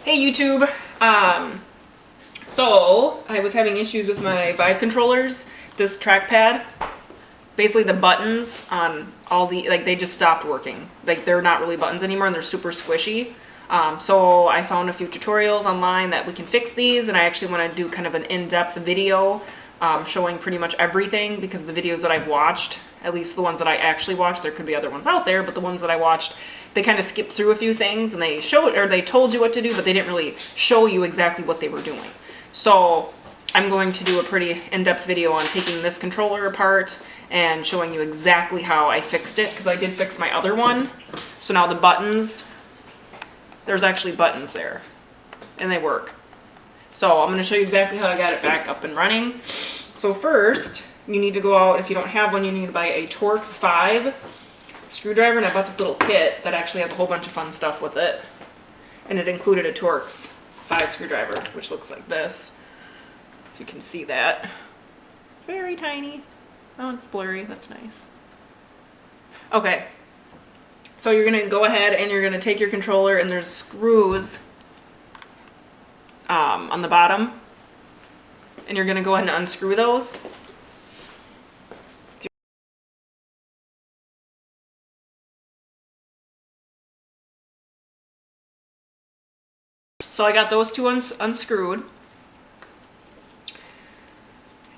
Hey YouTube. So I was having issues with my VIVE controllers. This trackpad, basically the buttons on all the, like, they just stopped working. Like, they're not really buttons anymore and they're super squishy. So I found a few tutorials online that we can fix these, and I actually want to do kind of an in-depth video showing pretty much everything, because the videos that I've watched, at least the ones that I actually watched, there could be other ones out there, but the ones that I watched, they kind of skipped through a few things and they showed, or they told you what to do, but they didn't really show you exactly what they were doing. So I'm going to do a pretty in-depth video on taking this controller apart and showing you exactly how I fixed it, because I did fix my other one. So now the buttons, there's actually buttons there and they work. So I'm going to show you exactly how I got it back up and running. So first, you need to go out, if you don't have one, you need to buy a Torx 5 screwdriver, and I bought this little kit that actually has a whole bunch of fun stuff with it. And it included a Torx 5 screwdriver, which looks like this. If you can see that. It's very tiny. Oh, it's blurry. That's nice. Okay. So you're going to go ahead and you're going to take your controller, and there's screws on the bottom. And you're going to go ahead and unscrew those. So I got those two unscrewed.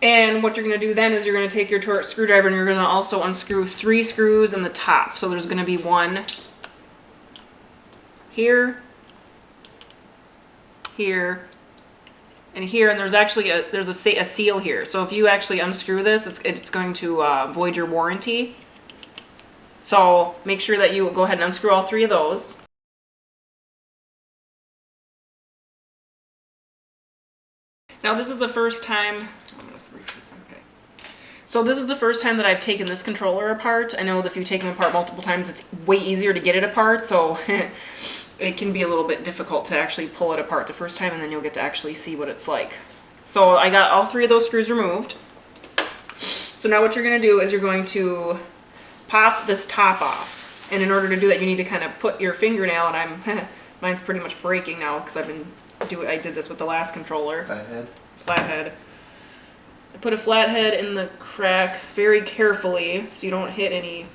And what you're going to do then is you're going to take your Torx screwdriver and you're going to also unscrew 3 screws in the top. So there's going to be one here, here, and here. And there's actually a seal here. So if you actually unscrew this, it's going to void your warranty. So make sure that you go ahead and unscrew all 3 of those. Now this is the first time, so this is the first time that I've taken this controller apart. I know that if you take them apart multiple times, it's way easier to get it apart, so it can be a little bit difficult to actually pull it apart the first time, and then you'll get to actually see what it's like. So I got all 3 of those screws removed. So now what you're going to do is you're going to pop this top off. And in order to do that, you need to kind of put your fingernail, and mine's pretty much breaking now because I did this with the last controller. Flathead. I put a flathead in the crack very carefully so you don't hit any.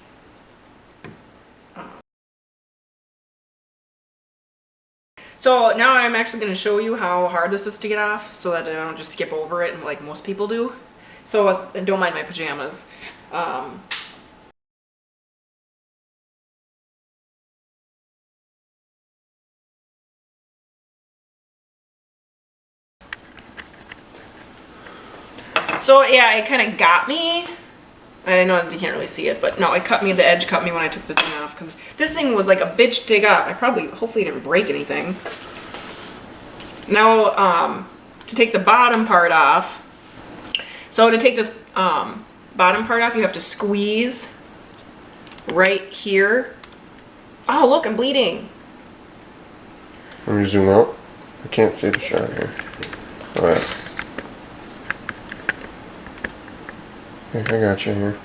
So now I'm actually going to show you how hard this is to get off, so that I don't just skip over it like most people do. So don't mind my pajamas. So yeah, it kind of got me. I know you can't really see it, but no, the edge cut me when I took the thing off, because this thing was like a bitch to dig up. Hopefully didn't break anything. Now, to take the bottom part off, so to take this bottom part off, you have to squeeze right here. Oh, look, I'm bleeding. Let me zoom out. I can't see the shot here. All right. Okay, I got you here.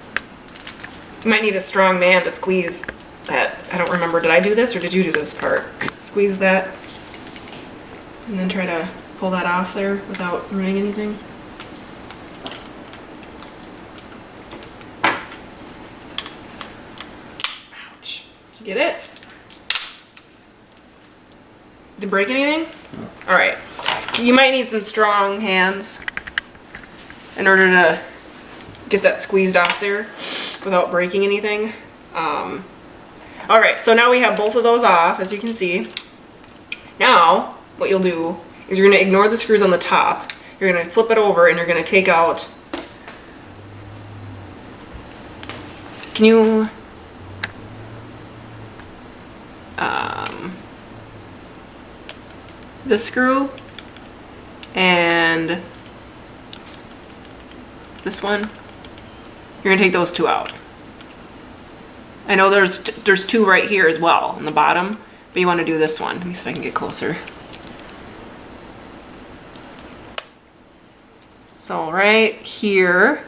You might need a strong man to squeeze that. I don't remember, did I do this or did you do this part? Squeeze that and then try to pull that off there without ruining anything. Ouch. Did you get it? Did it break anything? No. Alright. You might need some strong hands in order to get that squeezed off there without breaking anything. Alright, so now we have both of those off, as you can see. Now, what you'll do is you're going to ignore the screws on the top. You're going to flip it over and you're going to take out... Can you... this screw and this one. You're gonna take those 2 out. I know there's 2 right here as well on the bottom, but you want to do this one. Let me see if I can get closer. So right here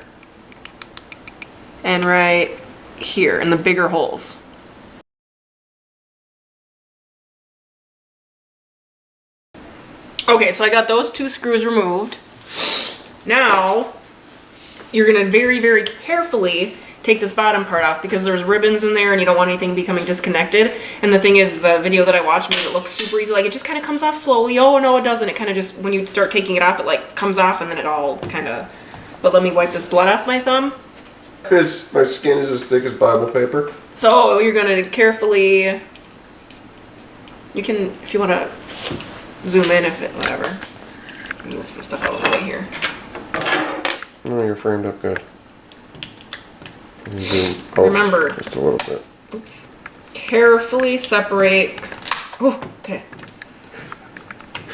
and right here in the bigger holes. Okay, so I got those 2 screws removed. Now, you're gonna very, very carefully take this bottom part off because there's ribbons in there and you don't want anything becoming disconnected. And the thing is, the video that I watched made it look super easy. Like, it just kind of comes off slowly. Oh, no, it doesn't. It kind of just, when you start taking it off, it like comes off and then it all kind of, but let me wipe this blood off my thumb. My skin is as thick as Bible paper. So you're gonna carefully, you can, if you want to zoom in, if it, whatever. Move some stuff out of the way here. Oh, you're framed up good. Zoom out Remember, just a little bit. Oops. Carefully separate. Oh, okay.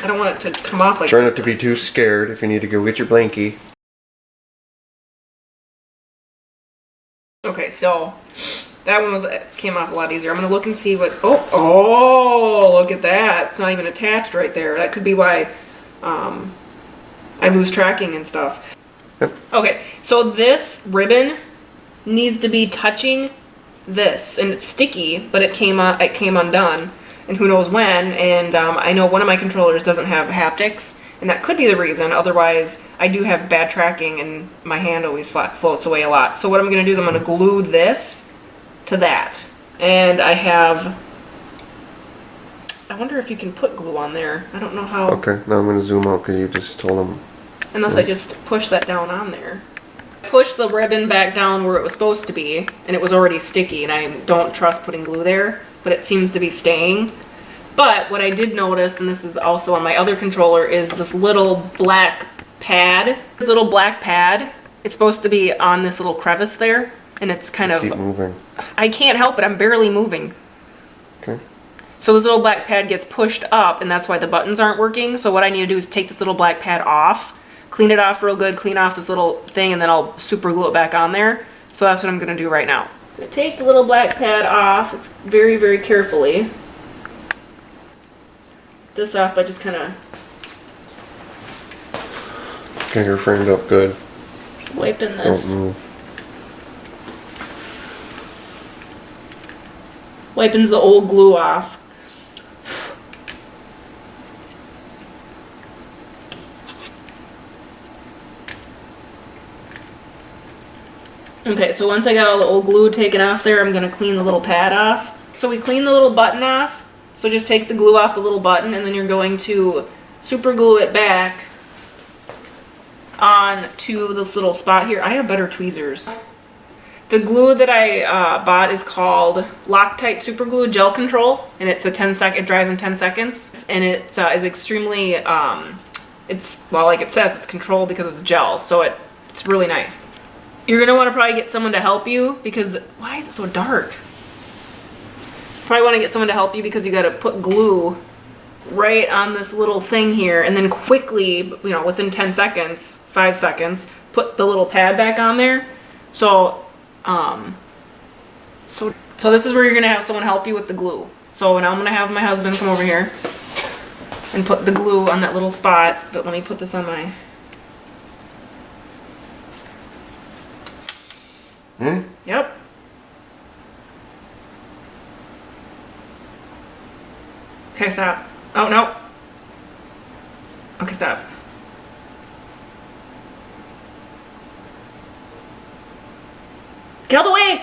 I don't want it to come off like Try not to be too scared if you need to go get your blankie. Okay, so that one came off a lot easier. I'm gonna look and see what. Oh, look at that! It's not even attached right there. That could be why I lose tracking and stuff. Yep. Okay, so this ribbon needs to be touching this, and it's sticky, but it came undone, and who knows when. And I know one of my controllers doesn't have haptics, and that could be the reason. Otherwise, I do have bad tracking, and my hand always floats away a lot. So what I'm going to do is I'm going to glue this to that, and I wonder if you can put glue on there. I don't know how. Okay, now I'm going to zoom out because you just told them. Unless I just push that down on there. Push the ribbon back down where it was supposed to be, and it was already sticky, and I don't trust putting glue there, but it seems to be staying. But what I did notice, and this is also on my other controller, is this little black pad. This little black pad, it's supposed to be on this little crevice there, and it's kind of... Keep moving. I can't help it, I'm barely moving. Okay. So this little black pad gets pushed up, and that's why the buttons aren't working. So what I need to do is take this little black pad off, clean it off real good, clean off this little thing, and then I'll super glue it back on there. So that's what I'm going to do right now. I'm going to take the little black pad off. It's very, very carefully. This off by just kind of... Okay, you're framed up good. Wiping this. Don't move. Wiping the old glue off. Okay, so once I got all the old glue taken off there, I'm going to clean the little pad off. So we clean the little button off. So just take the glue off the little button, and then you're going to super glue it back onto this little spot here. I have better tweezers. The glue that I bought is called Loctite Super Glue Gel Control, and it's it dries in 10 seconds, and it is extremely, it's, well, like it says, it's controlled because it's gel, so it's really nice. You're going to want to probably get someone to help you because, why is it so dark? Probably want to get someone to help you because you got to put glue right on this little thing here, and then quickly, you know, within 10 seconds, 5 seconds, put the little pad back on there. So this is where you're going to have someone help you with the glue. So now I'm going to have my husband come over here and put the glue on that little spot. But let me put this on my... Yep. Okay, stop. Oh, no. Okay, stop. Get out of the way!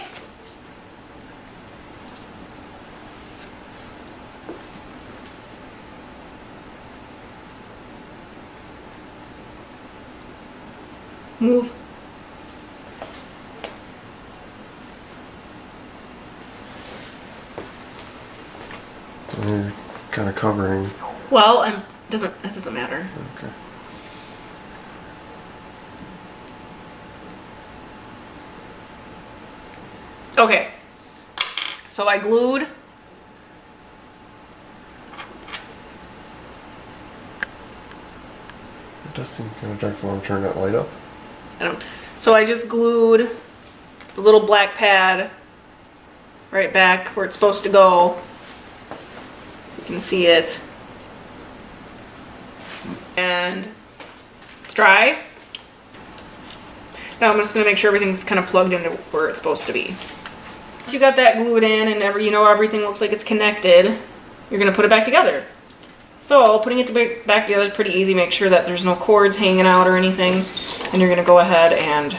Move. You're kind of covering. Well, that doesn't matter. Okay. Okay. So I glued. It does seem kind of dark. You want to turn that light up? So I just glued the little black pad right back where it's supposed to go. You can see it. And it's dry. Now I'm just going to make sure everything's kind of plugged into where it's supposed to be. Once you got that glued in and you know everything looks like it's connected, you're going to put it back together. So putting it back together is pretty easy. Make sure that there's no cords hanging out or anything. And you're gonna go ahead and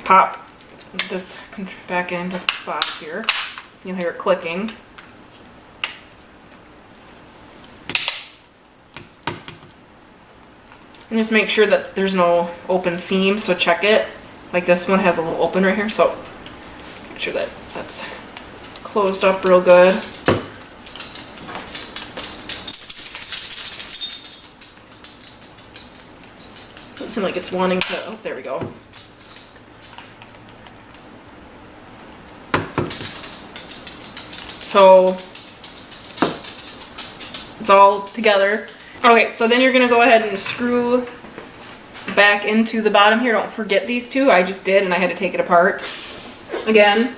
pop this back into the spots here. You'll hear it clicking. And just make sure that there's no open seam, so check it. Like this one has a little open right here, so make sure that that's closed up real good. Doesn't seem like it's wanting to, oh, there we go. So it's all together. Okay, so then you're gonna go ahead and screw back into the bottom here. Don't forget these two. I just did, and I had to take it apart again.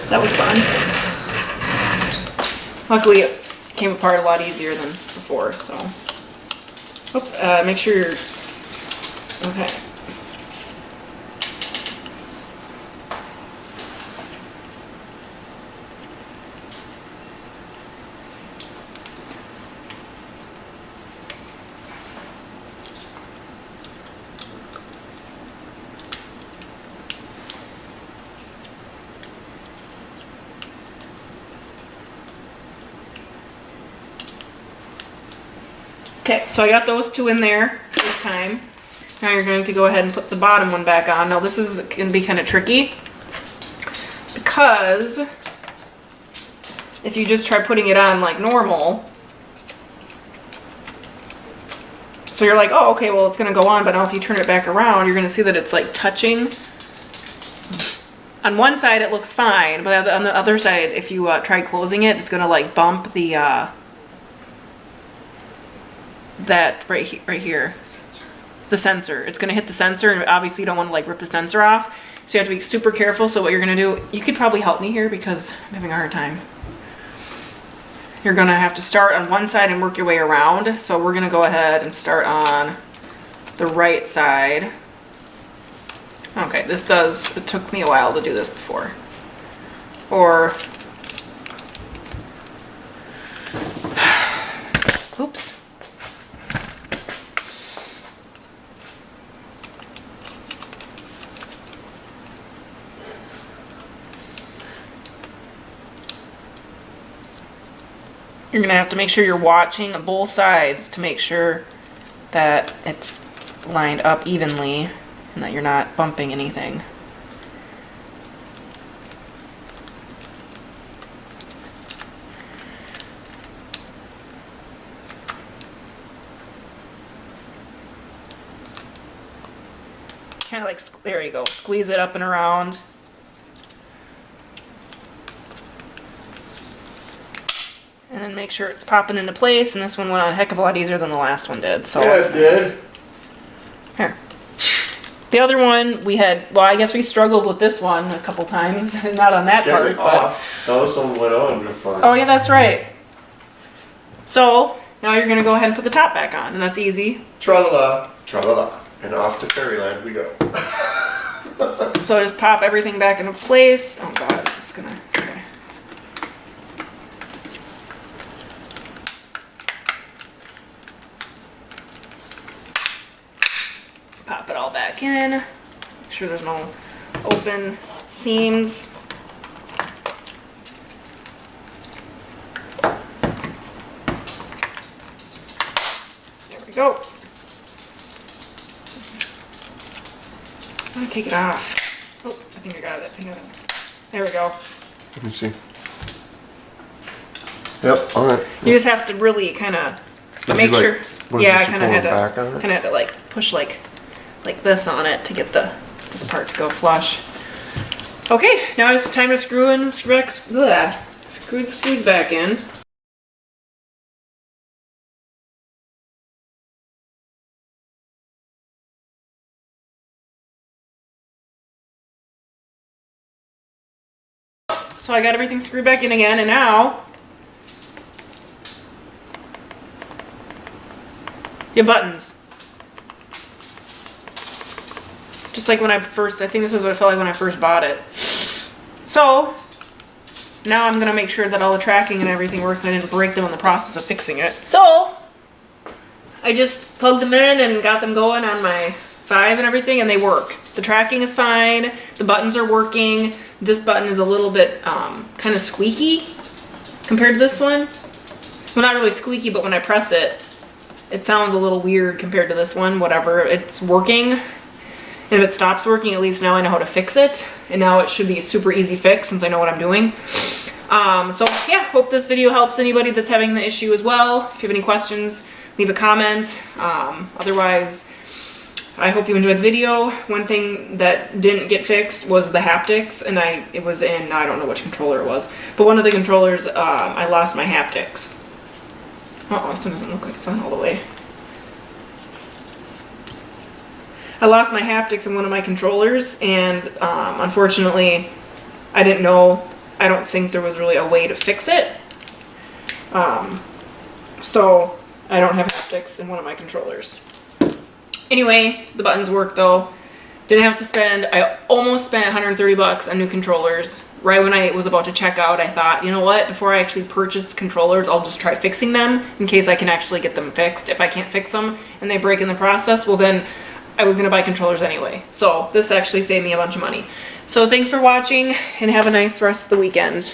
That was fun. Luckily, it came apart a lot easier than before, so. Oops, make sure you're, okay. Okay, so I got those two in there this time. Now you're going to go ahead and put the bottom one back on. Now this is going to be kind of tricky because if you just try putting it on like normal, so you're like, oh, okay, well it's going to go on, but now if you turn it back around, you're going to see that it's like touching. On one side it looks fine, but on the other side, if you try closing it, it's going to like bump the that right here, the sensor. It's gonna hit the sensor, and obviously you don't want to like rip the sensor off, so you have to be super careful. So what you're gonna do, you could probably help me here because I'm having a hard time. You're gonna have to start on one side and work your way around. So we're gonna go ahead and start on the right side. Okay, it took me a while to do this before. Or, oops. You're gonna have to make sure you're watching both sides to make sure that it's lined up evenly and that you're not bumping anything. Kind of like, there you go, squeeze it up and around. And then make sure it's popping into place, and this one went on a heck of a lot easier than the last one did. So yeah, it did. Here. The other one we had, well, I guess we struggled with this one a couple times, not on that part. It off. No, this one went on just fine. Oh yeah, that's right. So now you're gonna go ahead and put the top back on, and that's easy. Tra-la-la, tra-la-la, and off to fairyland we go. So just pop everything back into place. Oh god, this is gonna, okay. Pop it all back in. Make sure there's no open seams. There we go. I'm gonna take it off. Oh, I think I got it. There we go. Let me see. Yep, alright. You just have to really kind of make sure. Yeah, I kind of had to like push like this on it to get this part to go flush. Okay, now it's time to screw the screws back in. So I got everything screwed back in again, and now your buttons. Just like when I think this is what it felt like when I first bought it. So, now I'm gonna make sure that all the tracking and everything works and I didn't break them in the process of fixing it. So I just plugged them in and got them going on my VIVE and everything, and they work. The tracking is fine, the buttons are working. This button is a little bit kind of squeaky compared to this one. Well, not really squeaky, but when I press it, it sounds a little weird compared to this one. Whatever, it's working. And if it stops working, at least now I know how to fix it. And now it should be a super easy fix since I know what I'm doing. So yeah, hope this video helps anybody that's having the issue as well. If you have any questions, leave a comment. Otherwise, I hope you enjoyed the video. One thing that didn't get fixed was the haptics, and it was in, I don't know which controller it was, but one of the controllers, I lost my haptics. Uh-oh, this one doesn't look like it's on all the way. I lost my haptics in one of my controllers, and unfortunately, I didn't know, I don't think there was really a way to fix it. So I don't have haptics in one of my controllers. Anyway, the buttons work though. Didn't have to spend, I almost spent 130 bucks on new controllers. Right when I was about to check out, I thought, you know what, before I actually purchase controllers, I'll just try fixing them in case I can actually get them fixed. If I can't fix them and they break in the process, well then I was gonna buy controllers anyway. So this actually saved me a bunch of money. So thanks for watching and have a nice rest of the weekend.